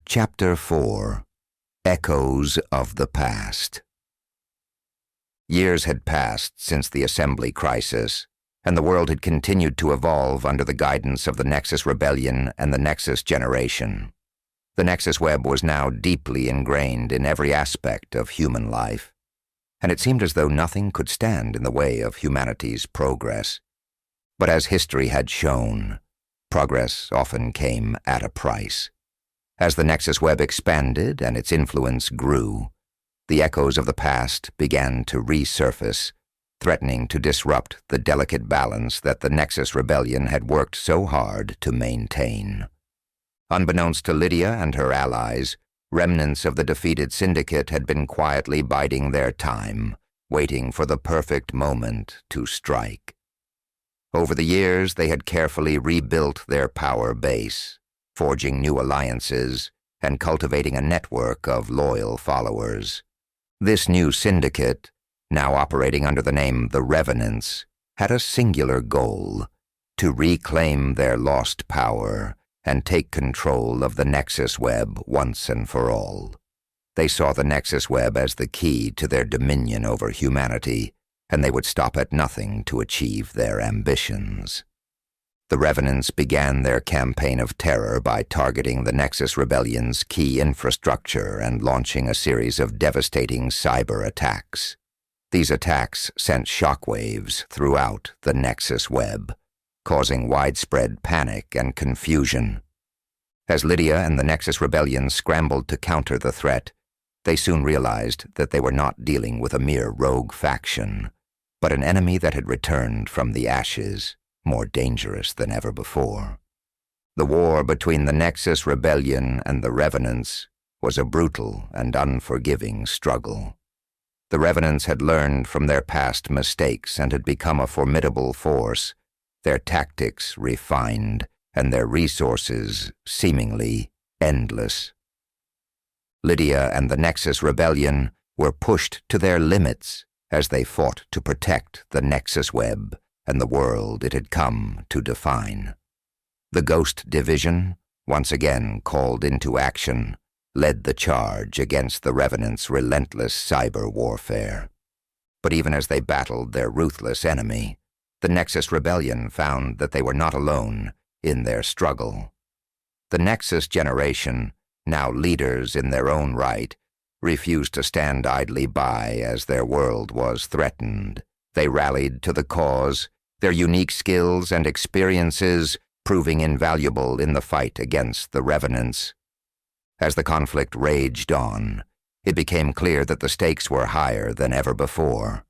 Chapter 4: Echoes of the Past. Years had passed since the Assembly Crisis, and the world had continued to evolve under the guidance of the Nexus Rebellion and the Nexus Generation. The Nexus Web was now deeply ingrained in every aspect of human life, and it seemed as though nothing could stand in the way of humanity's progress. But as history had shown, progress often came at a price. As the Nexus Web expanded and its influence grew, the echoes of the past began to resurface, threatening to disrupt the delicate balance that the Nexus Rebellion had worked so hard to maintain. Unbeknownst to Lydia and her allies, remnants of the defeated syndicate had been quietly biding their time, waiting for the perfect moment to strike. Over the years, they had carefully rebuilt their power base, forging new alliances and cultivating a network of loyal followers. This new syndicate, now operating under the name the Revenants, had a singular goal: to reclaim their lost power and take control of the Nexus Web once and for all. They saw the Nexus Web as the key to their dominion over humanity, and they would stop at nothing to achieve their ambitions. The Revenants began their campaign of terror by targeting the Nexus Rebellion's key infrastructure and launching a series of devastating cyber attacks. These attacks sent shockwaves throughout the Nexus Web, causing widespread panic and confusion. As Lydia and the Nexus Rebellion scrambled to counter the threat, they soon realized that they were not dealing with a mere rogue faction, but an enemy that had returned from the ashes, more dangerous than ever before. The war between the Nexus Rebellion and the Revenants was a brutal and unforgiving struggle. The Revenants had learned from their past mistakes and had become a formidable force, their tactics refined and their resources seemingly endless. Lydia and the Nexus Rebellion were pushed to their limits as they fought to protect the Nexus Web and the world it had come to define. The Ghost Division, once again called into action, led the charge against the Revenants' relentless cyber warfare. But even as they battled their ruthless enemy, the Nexus Rebellion found that they were not alone in their struggle. The Nexus Generation, now leaders in their own right, refused to stand idly by as their world was threatened. They rallied to the cause, their unique skills and experiences proving invaluable in the fight against the Revenants. As the conflict raged on, it became clear that the stakes were higher than ever before.